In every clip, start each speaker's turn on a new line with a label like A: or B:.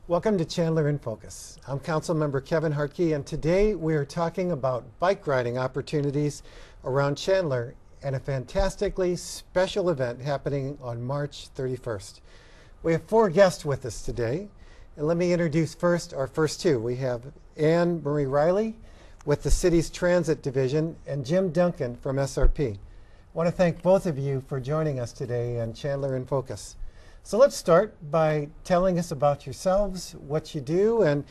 A: Welcome to Chandler in Focus. I'm Councilmember Kevin Hartke, and today we are talking about bike riding opportunities around Chandler and a fantastically special event happening on March 31st. We have 4 guests with us today, and let me introduce first our first 2. We have Anne Marie Riley with the city's Transit Division and Jim Duncan from SRP. I want to thank both of you for joining us today on Chandler in Focus. So let's start by telling us about yourselves, what you do,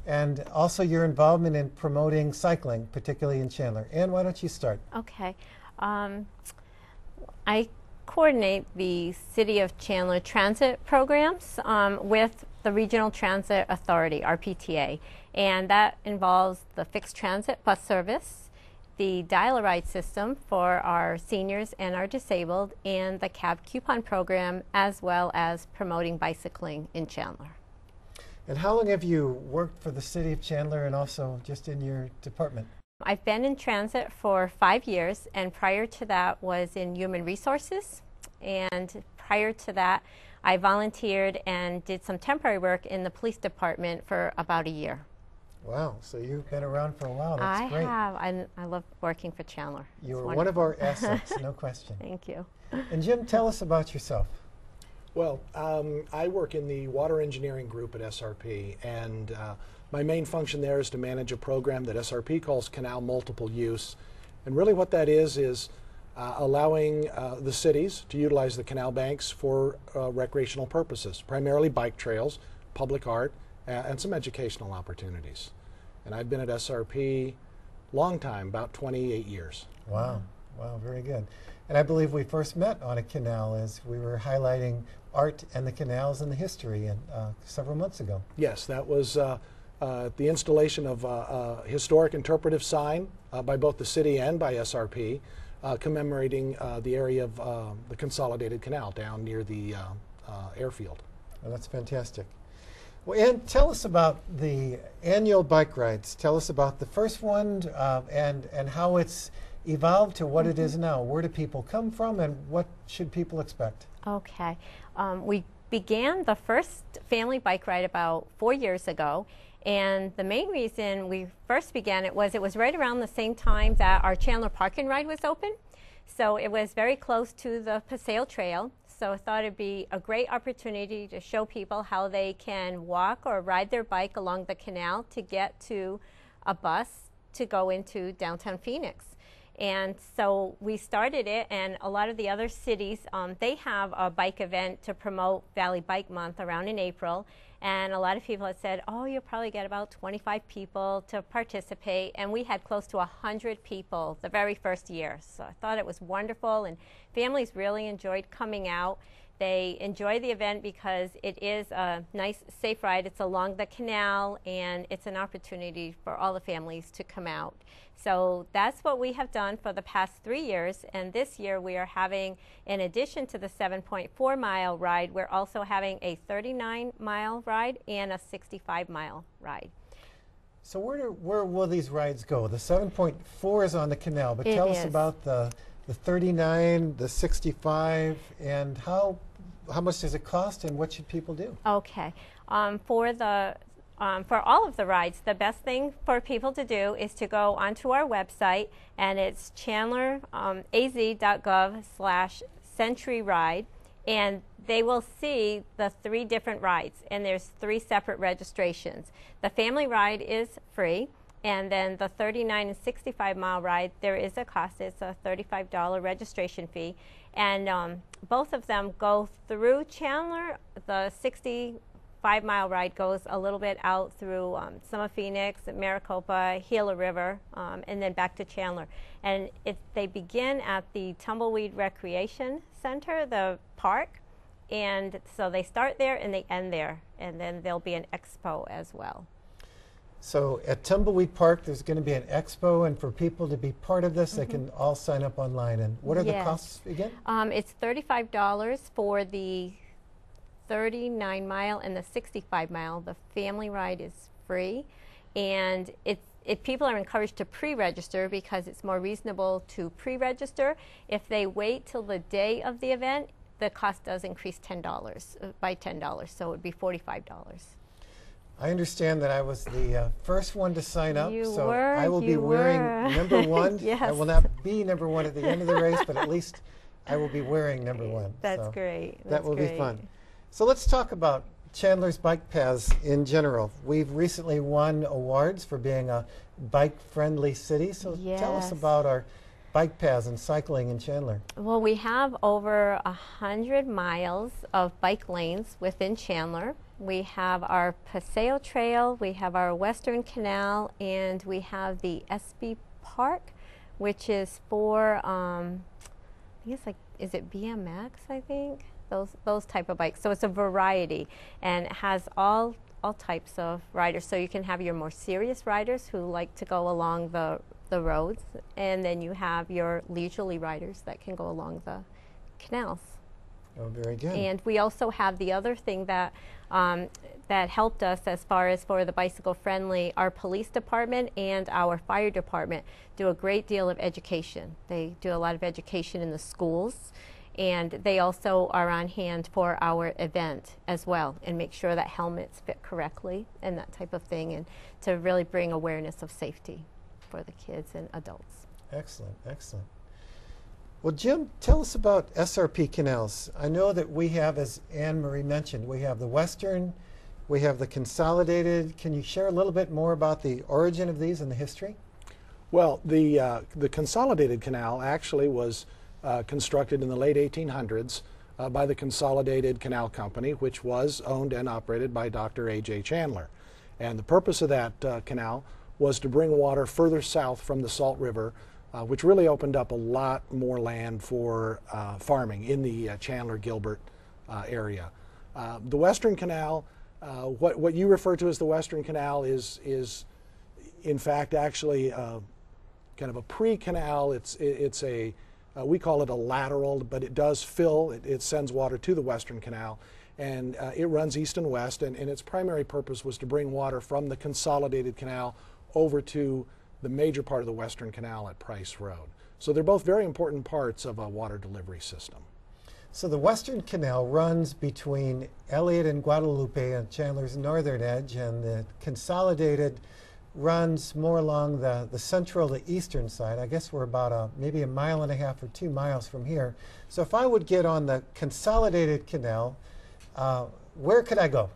A: and also your involvement in promoting cycling, particularly in Chandler. Anne, why don't you start?
B: Okay. I coordinate the City of Chandler transit programs with the Regional Transit Authority, RPTA, and that involves the fixed transit bus service, the dial-a-ride system for our seniors and our disabled, and the cab coupon program, as well as promoting bicycling in Chandler.
A: And how long have you worked for the City of Chandler and also just in your department?
B: I've been in transit for 5 years, and prior to that was in human resources. And prior to that, I volunteered and did some temporary work in the police department for about a year.
A: Wow, so you've been around for a while. That's great.
B: I have. I love working for Chandler.
A: You're one of our assets, no question.
B: Thank you.
A: And Jim, tell us about yourself.
C: Well, I work in the water engineering group at SRP, and my main function there is to manage a program that SRP calls Canal Multiple Use. And really what that is allowing the cities to utilize the canal banks for recreational purposes, primarily bike trails, public art, and some educational opportunities. And I've been at SRP long time, about 28 years.
A: Wow, wow, very good. And I believe we first met on a canal as we were highlighting art and the canals and the history several months ago.
C: Yes, that was the installation of a historic interpretive sign by both the city and by SRP commemorating the area of the Consolidated Canal down near the airfield.
A: Well, that's fantastic. Well, Ann, tell us about the annual bike rides. Tell us about the first one and how it's evolved to what it is now. Where do people come from and what should people expect?
B: Okay. We began the first family bike ride about 4 years ago. And the main reason we first began it was right around the same time that our Chandler Park and Ride was open. So it was very close to the Paseo Trail. So I thought it'd be a great opportunity to show people how they can walk or ride their bike along the canal to get to a bus to go into downtown Phoenix. And so we started it, and a lot of the other cities, they have a bike event to promote Valley Bike Month around in April. And a lot of people had said, oh, you'll probably get about 25 people to participate. And we had close to 100 people the very first year. So I thought it was wonderful, and families really enjoyed coming out. They enjoy the event because it is a nice, safe ride. It's along the canal, and it's an opportunity for all the families to come out. So that's what we have done for the past 3 years. And this year we are having, in addition to the 7.4-mile ride, we're also having a 39-mile ride and a 65-mile ride.
A: So where will these rides go? The 7.4 is on the canal, but tell us about the 39, the 65, and how much does it cost and what should people do?
B: Okay. For all of the rides, the best thing for people to do is to go onto our website, and it's chandleraz.gov/centuryride, and they will see the 3 different rides, and there's 3 separate registrations. The family ride is free, and then the 39 and 65-mile ride, there is a cost. It's a $35 registration fee, and both of them go through Chandler. The 65-mile ride goes a little bit out through some of Phoenix, Maricopa, Gila River, and then back to Chandler. And they begin at the Tumbleweed Recreation Center, the park, and so they start there and they end there, and then there'll be an expo as well.
A: So at Tumbleweed Park, there's going to be an expo, and for people to be part of this, they can all sign up online. And what are the costs again? It's
B: $35 for the 39-mile and the 65-mile. The family ride is free, and if people are encouraged to pre-register because it's more reasonable to pre-register. If they wait till the day of the event, the cost does increase by $10, so it would be $45.
A: I understand that I was the first one to sign up,
B: You
A: so
B: were,
A: I will be
B: you
A: wearing
B: were.
A: number 1.
B: Yes.
A: I will not be number 1 at the end of the race, but at least I will be wearing number 1.
B: That's
A: so
B: great.
A: That
B: That's
A: will
B: great.
A: be fun. So let's talk about Chandler's bike paths in general. We've recently won awards for being a bike-friendly city, so tell us
B: Yes.
A: about our bike paths and cycling in Chandler.
B: Well, we have over 100 miles of bike lanes within Chandler. We have our Paseo Trail, we have our Western Canal, and we have the SB Park, which is for, I think it's like, is it BMX, I think? Those type of bikes. So it's a variety, and it has all types of riders. So you can have your more serious riders who like to go along the roads, and then you have your leisurely riders that can go along the canals.
A: Oh, very good.
B: And we also have the other thing that that helped us as far as for the bicycle friendly. Our police department and our fire department do a great deal of education. They do a lot of education in the schools, and they also are on hand for our event as well, and make sure that helmets fit correctly and that type of thing, and to really bring awareness of safety for the kids and adults.
A: Excellent, excellent. Well, Jim, tell us about SRP canals. I know that we have, as Anne Marie mentioned, we have the Western, we have the Consolidated. Can you share a little bit more about the origin of these and the history?
C: Well, the Consolidated Canal actually was constructed in the late 1800s by the Consolidated Canal Company, which was owned and operated by Dr. A.J. Chandler. And the purpose of that canal was to bring water further south from the Salt River, which really opened up a lot more land for farming in the Chandler-Gilbert area. The Western Canal, what you refer to as the Western Canal is in fact actually kind of a pre-canal. It's a we call it a lateral, but it does fill, it sends water to the Western Canal, and it runs east and west, and its primary purpose was to bring water from the Consolidated Canal over to the major part of the Western Canal at Price Road. So they're both very important parts of a water delivery system.
A: So the Western Canal runs between Elliott and Guadalupe on Chandler's northern edge, and the Consolidated runs more along the central to eastern side. I guess we're about maybe 1.5 miles or 2 miles from here. So if I would get on the Consolidated Canal, where could I go?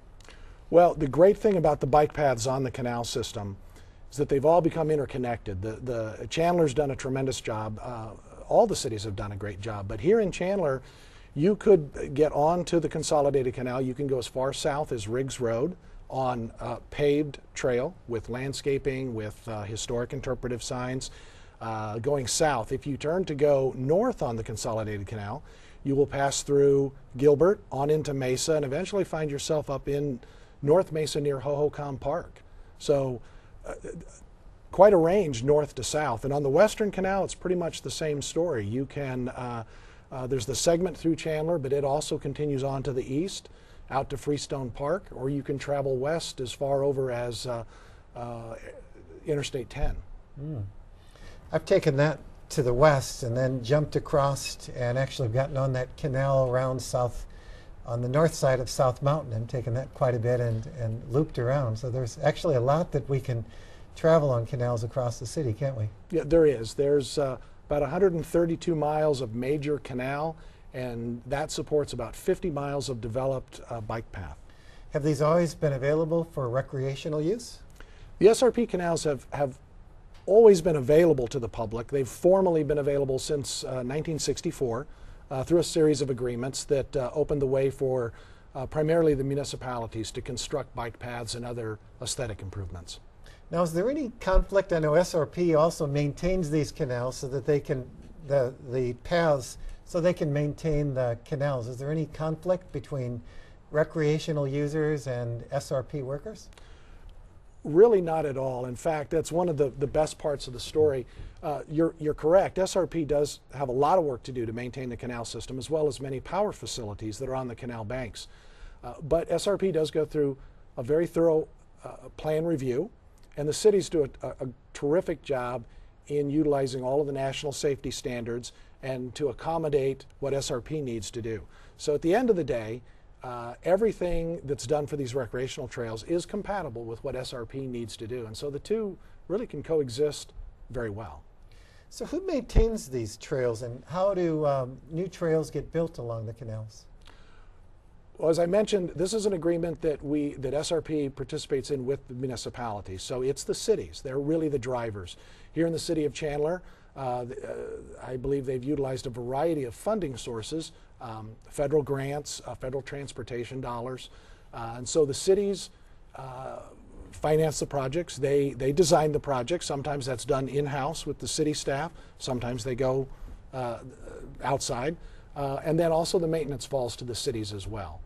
C: Well, the great thing about the bike paths on the canal system is that they've all become interconnected. The Chandler's done a tremendous job. All the cities have done a great job, but here in Chandler, you could get onto the Consolidated Canal. You can go as far south as Riggs Road on a paved trail with landscaping, with historic interpretive signs. Going south, if you turn to go north on the Consolidated Canal, you will pass through Gilbert on into Mesa and eventually find yourself up in North Mesa near Hohokam Park. So quite a range north to south. And on the Western Canal, it's pretty much the same story. You can, there's the segment through Chandler, but it also continues on to the east, out to Freestone Park, or you can travel west as far over as Interstate 10.
A: I've taken that to the west and then jumped across and actually gotten on that canal around south, on the north side of South Mountain, and taken that quite a bit and looped around. So there's actually a lot that we can travel on canals across the city, can't we?
C: Yeah, there is. There's about 132 miles of major canal, and that supports about 50 miles of developed bike path.
A: Have these always been available for recreational use?
C: The SRP canals have always been available to the public. They've formally been available since 1964 through a series of agreements that opened the way for primarily the municipalities to construct bike paths and other aesthetic improvements.
A: Now, is there any conflict? I know SRP also maintains these canals so that they can, the paths, so they can maintain the canals. Is there any conflict between recreational users and SRP workers?
C: Really not at all. In fact, that's one of the best parts of the story. You're correct. SRP does have a lot of work to do to maintain the canal system, as well as many power facilities that are on the canal banks. But SRP does go through a very thorough plan review, and the cities do a terrific job in utilizing all of the national safety standards and to accommodate what SRP needs to do. So at the end of the day, everything that's done for these recreational trails is compatible with what SRP needs to do. And so the two really can coexist very well.
A: So who maintains these trails, and how do new trails get built along the canals?
C: Well, as I mentioned, this is an agreement that SRP participates in with the municipalities. So it's the cities. They're really the drivers. Here in the city of Chandler, I believe they've utilized a variety of funding sources, federal grants, federal transportation dollars. And so the cities finance the projects. They design the projects. Sometimes that's done in-house with the city staff. Sometimes they go outside. And then also the maintenance falls to the cities as well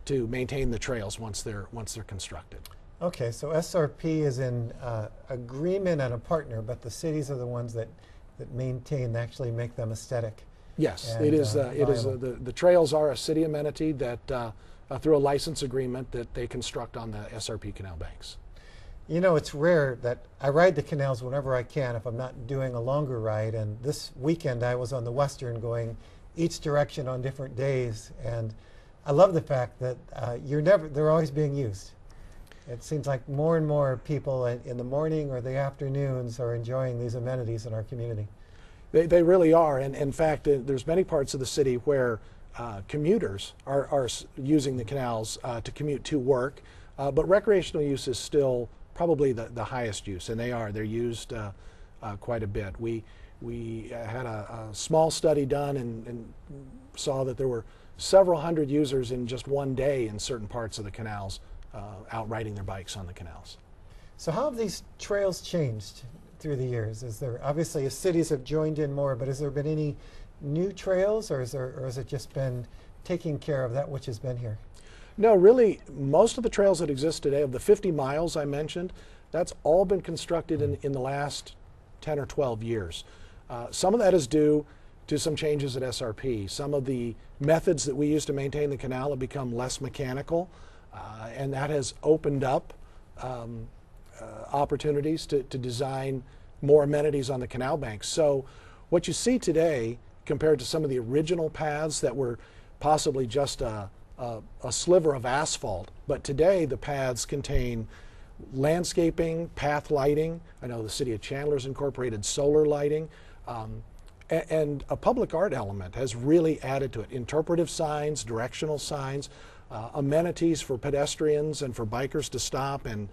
C: to maintain the trails once they're constructed.
A: Okay, so SRP is in agreement and a partner, but the cities are the ones that maintain, actually make them aesthetic.
C: Yes,
A: and,
C: it is. The trails are a city amenity that through a license agreement that they construct on the SRP canal banks.
A: You know, it's rare that I ride the canals whenever I can if I'm not doing a longer ride, and this weekend I was on the Western going each direction on different days, and I love the fact that they're always being used. It seems like more and more people in the morning or the afternoons are enjoying these amenities in our community.
C: They really are, and in fact there's many parts of the city where commuters are using the canals to commute to work, but recreational use is still probably the highest use, and they're used quite a bit. We had a small study done and saw that there were several hundred users in just one day in certain parts of the canals out riding their bikes on the canals.
A: So how have these trails changed through the years? Is there, obviously as cities have joined in more, but has there been any new trails, or has it just been taking care of that which has been here?
C: No, really, most of the trails that exist today, of the 50 miles I mentioned, that's all been constructed in the last 10 or 12 years. Some of that is due to some changes at SRP. Some of the methods that we use to maintain the canal have become less mechanical, and that has opened up opportunities to design more amenities on the canal banks. So what you see today, compared to some of the original paths that were possibly just a sliver of asphalt, but today the paths contain landscaping, path lighting. I know the city of Chandler's incorporated solar lighting, and a public art element has really added to it. Interpretive signs, directional signs, amenities for pedestrians and for bikers to stop, and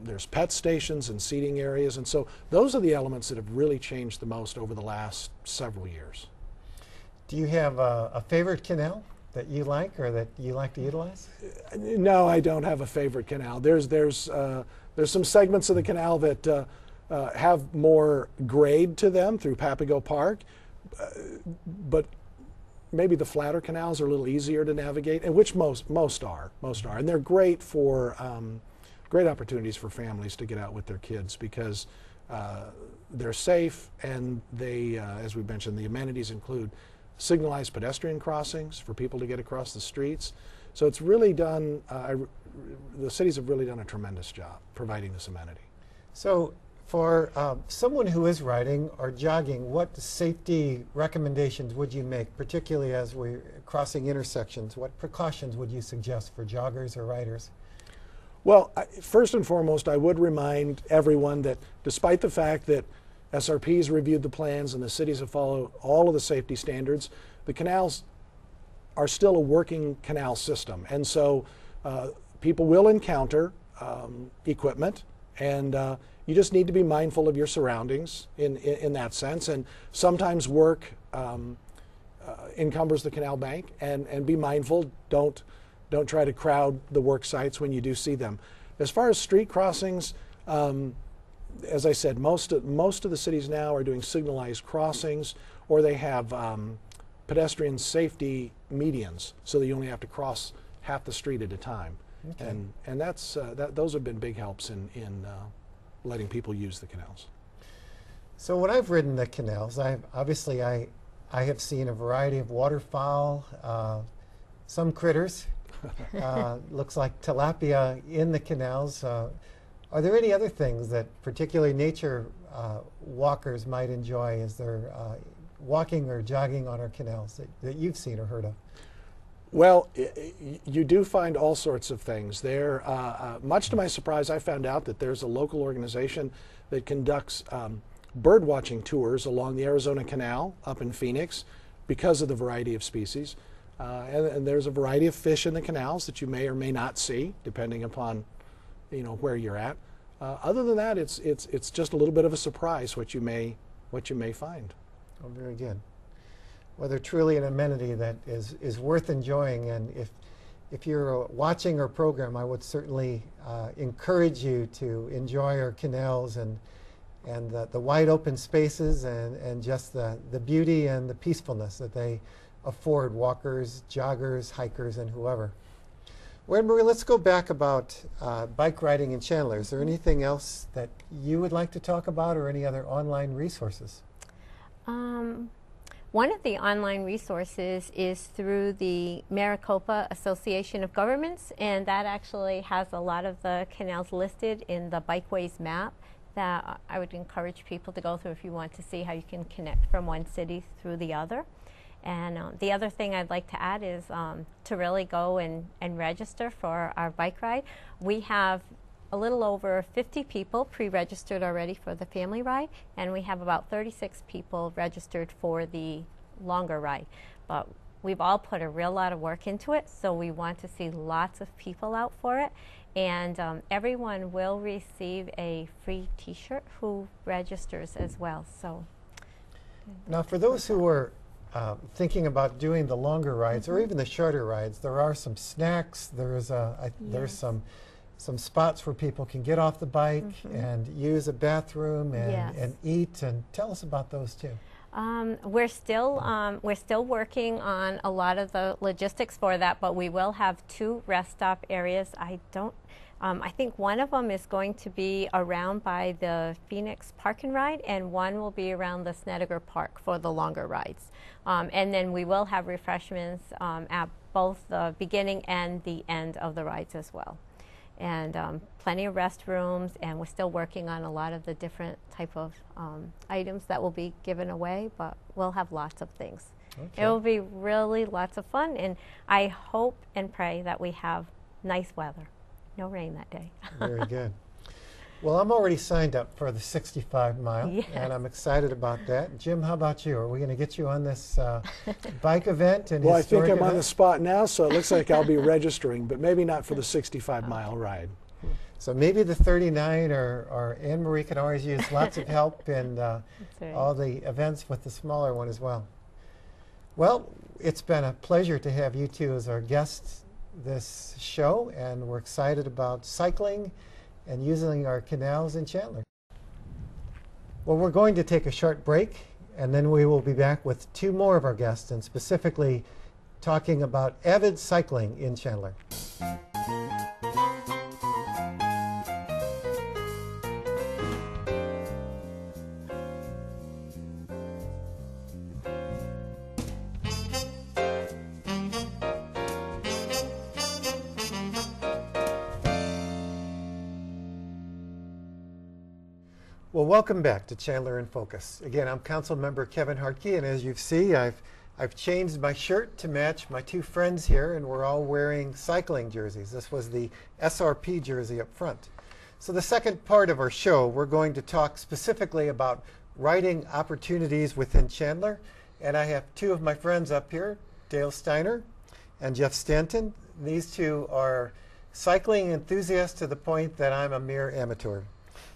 C: there's pet stations and seating areas, and so those are the elements that have really changed the most over the last several years.
A: Do you have a favorite canal that you like, or that you like to utilize?
C: No, I don't have a favorite canal. There's some segments of the canal that have more grade to them through Papago Park, but maybe the flatter canals are a little easier to navigate, and which most are, and they're great for great opportunities for families to get out with their kids, because they're safe, and they, as we mentioned, the amenities include signalized pedestrian crossings for people to get across the streets. So it's really done, the cities have really done a tremendous job providing this amenity.
A: So for someone who is riding or jogging, what safety recommendations would you make, particularly as we're crossing intersections? What precautions would you suggest for joggers or riders?
C: Well, first and foremost, I would remind everyone that despite the fact that SRP has reviewed the plans and the cities have followed all of the safety standards, the canals are still a working canal system. And so people will encounter equipment, and you just need to be mindful of your surroundings in that sense. And sometimes work encumbers the canal bank, and be mindful. Don't try to crowd the work sites when you do see them. As far as street crossings, as I said, most of the cities now are doing signalized crossings, or they have pedestrian safety medians, so that you only have to cross half the street at a time. Okay. And those have been big helps in letting people use the canals.
A: So when I've ridden the canals, I have seen a variety of waterfowl, some critters. Looks like tilapia in the canals. Are there any other things that particularly nature walkers might enjoy as they're walking or jogging on our canals that you've seen or heard of?
C: Well, you do find all sorts of things there. Much to my surprise, I found out that there's a local organization that conducts bird watching tours along the Arizona Canal up in Phoenix because of the variety of species. And there's a variety of fish in the canals that you may or may not see, depending upon where you're at. Other than that, it's just a little bit of a surprise what you may find.
A: Oh, very good. Well, they're truly an amenity that is worth enjoying, and if you're watching our program, I would certainly encourage you to enjoy our canals and the wide open spaces and just the beauty and the peacefulness that they afford walkers, joggers, hikers, and whoever. Well, Marie, let's go back about bike riding in Chandler. Is there anything else that you would like to talk about, or any other online resources?
B: One of the online resources is through the Maricopa Association of Governments, and that actually has a lot of the canals listed in the Bikeways map that I would encourage people to go through if you want to see how you can connect from one city through the other. And the other thing I'd like to add is to really go and register for our bike ride. We have a little over 50 people pre-registered already for the family ride, and we have about 36 people registered for the longer ride. But we've all put a real lot of work into it, so we want to see lots of people out for it. And everyone will receive a free t-shirt who registers as well. So
A: now, for those who are thinking about doing the longer rides or even the shorter rides, there are some snacks. There's some spots where people can get off the bike and use a bathroom and eat. And tell us about those too.
B: We're still working on a lot of the logistics for that, but we will have 2 rest stop areas. I think one of them is going to be around by the Phoenix Park and Ride, and one will be around the Snedeker Park for the longer rides. And then we will have refreshments at both the beginning and the end of the rides as well. And plenty of restrooms, and we're still working on a lot of the different type of items that will be given away, but we'll have lots of things. Okay. It will be really lots of fun, and I hope and pray that we have nice weather. No rain that day.
A: Very good. Well, I'm already signed up for the 65 mile, and I'm excited about that. Jim, how about you? Are we going to get you on this bike event? And
C: well, I think I'm on the spot now, so it looks like I'll be registering, but maybe not for the 65-mile ride.
A: So maybe the 39, or Anne Marie can always use lots of help in all the events with the smaller one as well. Well, it's been a pleasure to have you two as our guests this show, and we're excited about cycling and using our canals in Chandler. Well, we're going to take a short break, and then we will be back with 2 more of our guests, and specifically talking about avid cycling in Chandler. Well, welcome back to Chandler in Focus. Again, I'm Council Member Kevin Hartke, and as you see, I've changed my shirt to match my 2 friends here, and we're all wearing cycling jerseys. This was the SRP jersey up front. So the second part of our show, we're going to talk specifically about riding opportunities within Chandler, and I have 2 of my friends up here, Dale Steiner and Jeff Stanton. These 2 are cycling enthusiasts to the point that I'm a mere amateur.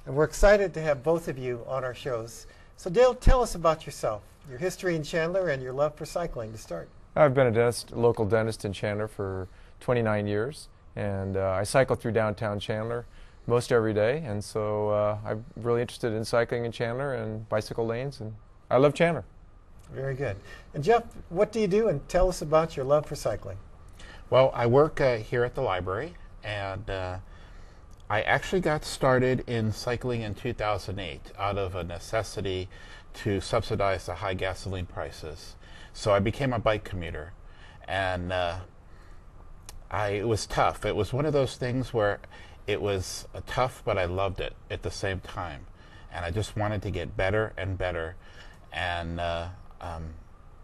A: And we're excited to have both of you on our shows. So Dale, tell us about yourself, your history in Chandler, and your love for cycling to start.
D: I've been a local dentist in Chandler for 29 years, and I cycle through downtown Chandler most every day, and so I'm really interested in cycling in Chandler and bicycle lanes, and I love Chandler.
A: Very good. And Jeff, what do you do, and tell us about your love for cycling?
E: Well, I work here at the library, and I actually got started in cycling in 2008 out of a necessity to subsidize the high gasoline prices. So I became a bike commuter, and it was tough. It was one of those things where it was tough, but I loved it at the same time. And I just wanted to get better and better. And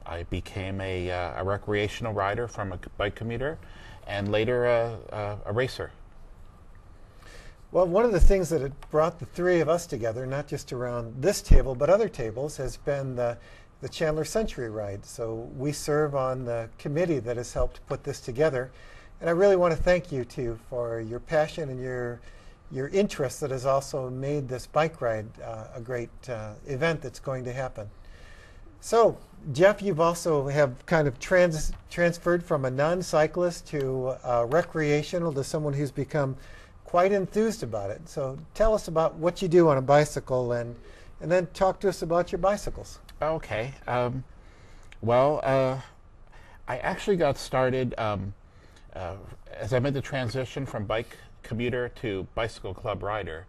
E: I became a recreational rider from a bike commuter, and later a racer.
A: Well, one of the things that had brought the three of us together, not just around this table, but other tables, has been the Chandler Century Ride. So we serve on the committee that has helped put this together. And I really want to thank you two for your passion and your interest that has also made this bike ride a great event that's going to happen. So, Jeff, you've also have kind of transferred from a non-cyclist to recreational to someone who's become quite enthused about it. So tell us about what you do on a bicycle, and then talk to us about your bicycles.
E: Okay. Well, I actually got started as I made the transition from bike commuter to bicycle club rider.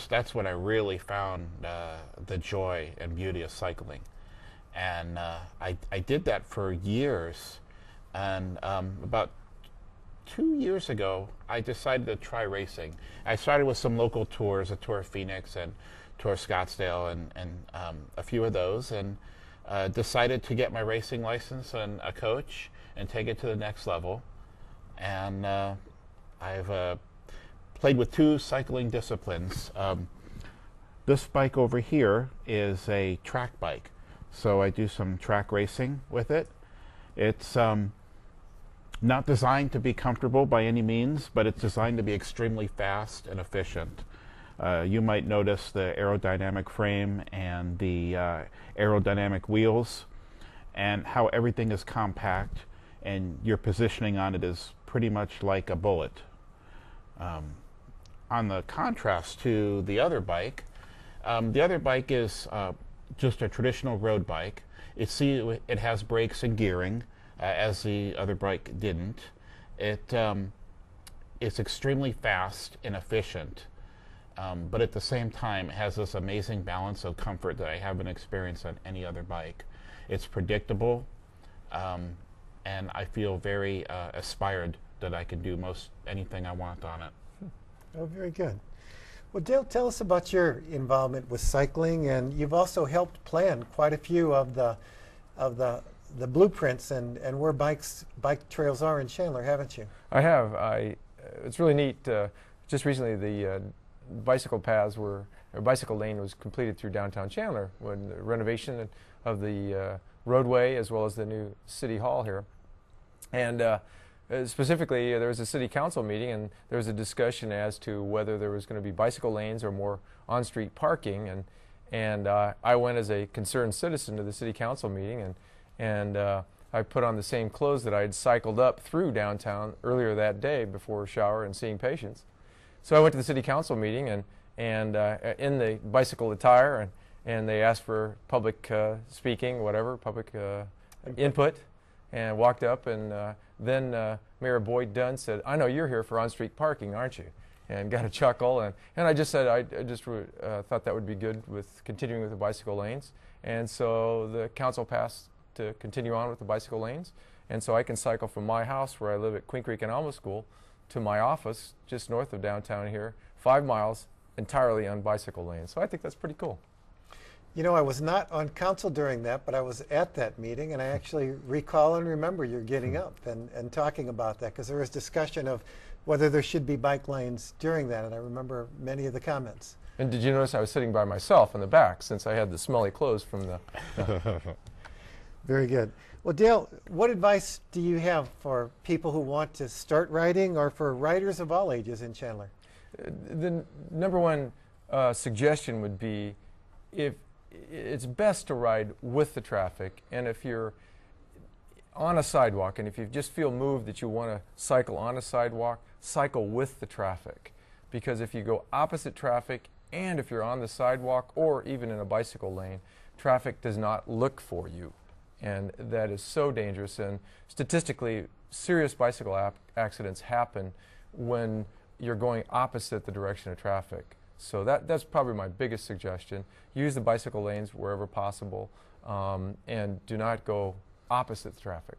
E: That's when I really found the joy and beauty of cycling. And I did that for years. And about 2 years ago, I decided to try racing. I started with some local tours, a Tour of Phoenix and Tour of Scottsdale, and a few of those, and decided to get my racing license and a coach and take it to the next level. And I've played with 2 cycling disciplines. This bike over here is a track bike, so I do some track racing with it. It's not designed to be comfortable by any means, but it's designed to be extremely fast and efficient. You might notice the aerodynamic frame and the aerodynamic wheels, and how everything is compact, and your positioning on it is pretty much like a bullet. On the contrast to the other bike is just a traditional road bike. It has brakes and gearing, as the other bike didn't. It's extremely fast and efficient, but at the same time it has this amazing balance of comfort that I haven't experienced on any other bike. It's predictable, and I feel very aspired that I can do most anything I want on it.
A: Oh, very good. Well, Dale, tell us about your involvement with cycling, and you've also helped plan quite a few of the blueprints and where bike trails are in Chandler, haven't you?
D: I have. It's really neat. Just recently, the bicycle lane was completed through downtown Chandler when the renovation of the roadway as well as the new city hall here. And specifically, there was a city council meeting, and there was a discussion as to whether there was going to be bicycle lanes or more on-street parking. And I went as a concerned citizen to the city council meeting, and I put on the same clothes that I had cycled up through downtown earlier that day before a shower and seeing patients. So I went to the city council meeting and in the bicycle attire, and they asked for public speaking, whatever, public input, and walked up, and then Mayor Boyd Dunn said, "I know you're here for on-street parking, aren't you?" And got a chuckle, and I just said I just thought that would be good with continuing with the bicycle lanes, and so the council passed to continue on with the bicycle lanes, and so I can cycle from my house where I live at Queen Creek and Alma School to my office just north of downtown here, 5 miles entirely on bicycle lanes. So I think that's pretty cool.
A: You know, I was not on council during that, but I was at that meeting, and I actually recall and remember you getting up and talking about that, because there was discussion of whether there should be bike lanes during that, and I remember many of the comments.
D: And did you notice I was sitting by myself in the back since I had the smelly clothes from the...
A: Very good. Well, Dale, what advice do you have for people who want to start riding, or for riders of all ages in Chandler?
D: The number one suggestion would be, if it's best to ride with the traffic, and if you're on a sidewalk and if you just feel moved that you want to cycle on a sidewalk, cycle with the traffic. Because if you go opposite traffic, and if you're on the sidewalk or even in a bicycle lane, traffic does not look for you. And that is so dangerous, and statistically serious bicycle accidents happen when you're going opposite the direction of traffic. So that's probably my biggest suggestion. Use the bicycle lanes wherever possible, and do not go opposite the traffic.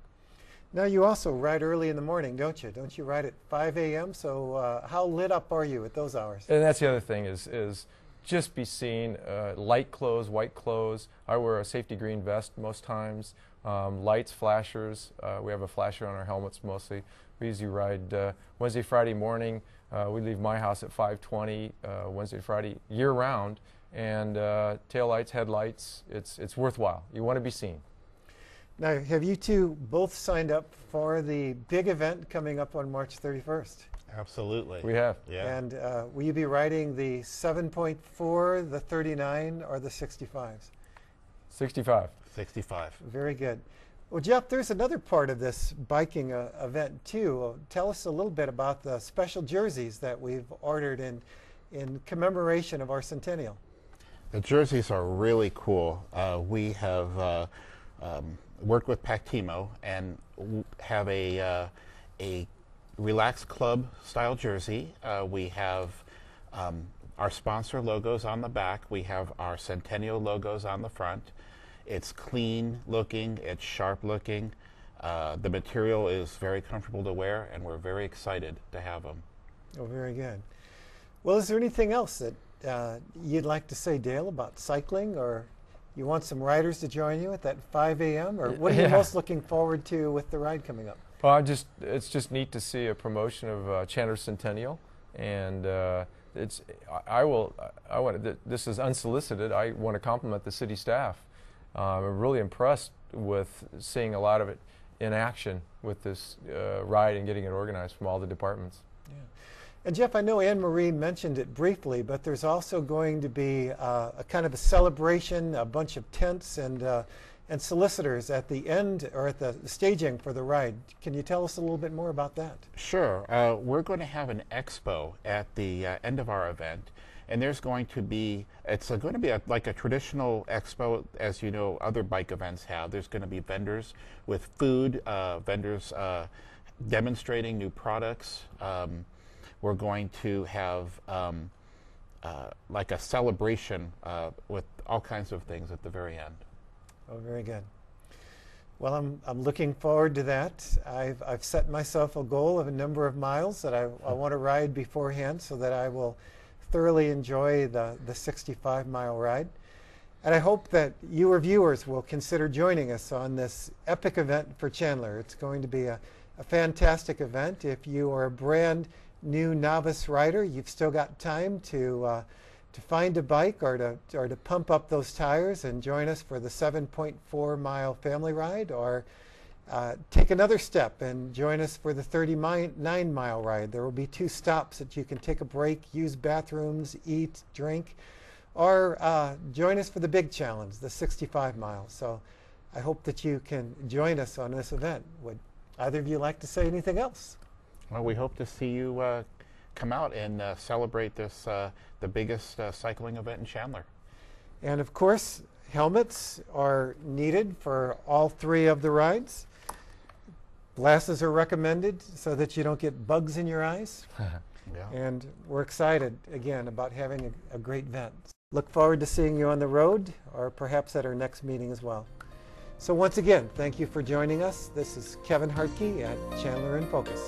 A: Now, you also ride early in the morning, don't you? Don't you ride at 5 a.m.? So how lit up are you at those hours?
D: And that's the other thing is just be seen. Light clothes, white clothes. I wear a safety green vest most times. Lights, flashers. We have a flasher on our helmets mostly. We usually ride Wednesday, Friday morning. We leave my house at 5:20 Wednesday, Friday, year round. And tail lights, headlights. It's worthwhile. You want to be seen.
A: Now, have you two both signed up for the big event coming up on March 31st?
E: Absolutely.
D: We have.
E: Yeah.
A: And will you be riding the 7.4, the 39, or the 65s?
D: 65.
E: 65.
A: Very good. Well, Jeff, there's another part of this biking event too. Tell us a little bit about the special jerseys that we've ordered in commemoration of our centennial.
E: The jerseys are really cool. We have worked with Pactimo and have a Relax Club style jersey. We have our sponsor logos on the back. We have our Centennial logos on the front. It's clean looking, it's sharp looking. The material is very comfortable to wear, and we're very excited to have them.
A: Oh, very good. Well, is there anything else that you'd like to say, Dale, about cycling, or you want some riders to join you at that 5 a.m., or what are you most looking forward to with the ride coming up?
D: Well, it's just neat to see a promotion of Chandler Centennial, and this is unsolicited. I want to compliment the city staff. I'm really impressed with seeing a lot of it in action with this ride and getting it organized from all the departments.
A: Yeah. And Jeff, I know Anne Marie mentioned it briefly, but there's also going to be a kind of a celebration, a bunch of tents and solicitors at the end or at the staging for the ride. Can you tell us a little bit more about that?
E: Sure. We're going to have an expo at the end of our event, and there's going to be, it's going to be like a traditional expo, as you know other bike events have. There's going to be vendors with food, vendors demonstrating new products. We're going to have like a celebration with all kinds of things at the very end.
A: Oh, very good. Well, I'm looking forward to that. I've set myself a goal of a number of miles that I want to ride beforehand so that I will thoroughly enjoy the 65-mile ride. And I hope that you, our viewers, will consider joining us on this epic event for Chandler. It's going to be a fantastic event. If you are a brand new novice rider, you've still got time to find a bike or to pump up those tires and join us for the 7.4-mile family ride, or take another step and join us for the 39-mile ride. There will be 2 stops that you can take a break, use bathrooms, eat, drink, or join us for the big challenge, the 65 miles. So I hope that you can join us on this event. Would either of you like to say anything else?
E: Well, we hope to see you come out and celebrate this, the biggest cycling event in Chandler.
A: And of course, helmets are needed for all 3 of the rides. Glasses are recommended so that you don't get bugs in your eyes.
E: Yeah.
A: And we're excited, again, about having a great event. Look forward to seeing you on the road, or perhaps at our next meeting as well. So once again, thank you for joining us. This is Kevin Hartke at Chandler in Focus.